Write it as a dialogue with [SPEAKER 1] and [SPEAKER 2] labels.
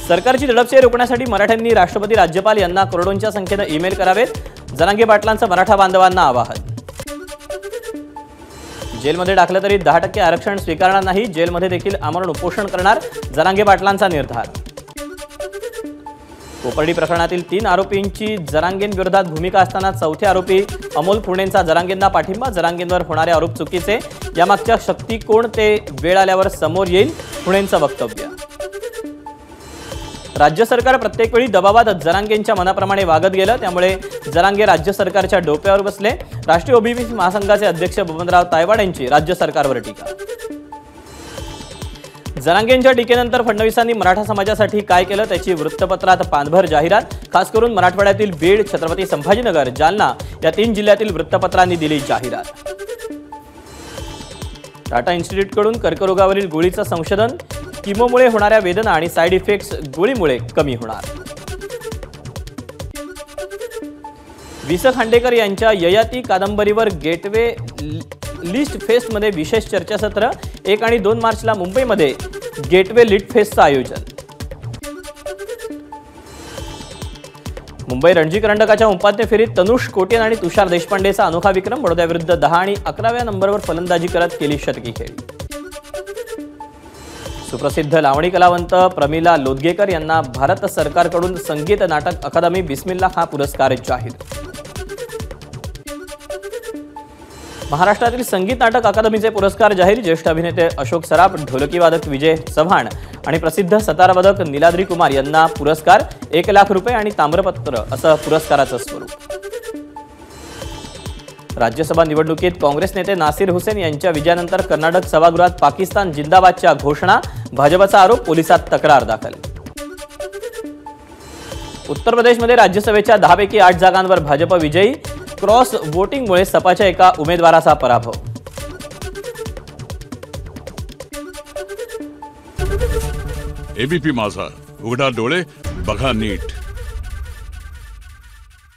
[SPEAKER 1] सरकारची दडपशाही रोखण्यासाठी मराठ्यांनी राष्ट्रपती राज्यपाल यांना करोडोंच्या संख्येने ईमेल करावेत, जरांगे पाटलांचं मराठा बांधवांना आवाहन। जेलमध्ये टाकलं तरी 10% आरक्षण स्वीकारणार नाही, जेलमध्ये देखील आमरण उपोषण करणार, जरांगे पाटलांचा निर्धार। कोपर्डी प्रकरणातील 3 आरोपींची जरांगेंविरोधात भूमिका असताना चौथे आरोपी अमोल खुर्णेंचा जरांगेंना पाठिंबा, जरांगेंवर होणारे आरोप चुकीचे, यामागच्या शक्ती कोण ते वेळ आल्यावर समोर येईल, खुर्णेंचं वक्तव्य। राज्य सरकार प्रत्येक वेळी दबावात जरांगेंच्या मनाप्रमाणे वागत गेलं, त्यामुळे जरांगे राज्य सरकारच्या डोक्यावर बसले, राष्ट्रीय ओबीसी महासंघाचे अध्यक्ष बबनराव तायवाड यांची राज्य सरकारवर टीका। जरांगेंच्या टीकेनंतर फडणवीसांनी मराठा समाजासाठी काय केलं त्याची वृत्तपत्रात पानभर जाहिरात, खास करून मराठवाड्यातील बीड, छत्रपती संभाजीनगर, जालना या 3 जिल्ह्यातील वृत्तपत्रांनी दिली जाहिरात। टाटा इन्स्टिट्यूटकडून कर्करोगावरील गोळीचं संशोधन, किमोमुळे होणाऱ्या वेदना आणि साइड इफेक्ट्स गोळीमुळे कमी होणार। वि स खांडेकर यांच्या ययाती कादंबरीवर गेटवे लिस्ट फेस्टमध्ये विशेष चर्चासत्र, 1 आणि 2 मार्चला मुंबईमध्ये गेटवे लिट फेस्टचं आयोजन। मुंबई रणजी करंडकाच्या उपांत्य फेरीत तनुष कोटियन आणि तुषार देशपांडेचा अनोखा विक्रम, बडोद्याविरुद्ध 10 आणि 11व्या नंबरवर फलंदाजी करत केली शतकी खेळी। सुप्रसिद्ध लावणी कलावंत प्रमिला लोदगेकर यांना भारत सरकारकडून संगीत नाटक अकादमी बिस्मिल्ला खां पुरस्कार जाहीर। महाराष्ट्रातील संगीत नाटक अकादमीचे पुरस्कार जाहीर, ज्येष्ठ अभिनेते अशोक सराफ, ढोलकी वादक विजय चव्हाण आणि प्रसिद्ध सतारवादक नीलाद्री कुमार यांना पुरस्कार, 1 लाख रुपये आणि ताम्रपत्र असं पुरस्काराचं स्वरूप। राज्यसभा निवडणुकीत काँग्रेस नेते नासिर हुसेन यांच्या विजयानंतर कर्नाटक सभागृहात पाकिस्तान जिंदाबादच्या घोषणा, भाजपचा आरोप, पोलिसात तक्रार दाखल। उत्तर प्रदेशमध्ये राज्यसभेच्या 10 पैकी 8 जागांवर भाजप विजयी, क्रॉस वोटिंगमुळे सपाच्या एका उमेदवाराचा पराभव।
[SPEAKER 2] एबीपी माझा, उघडा डोळे बघा नीट।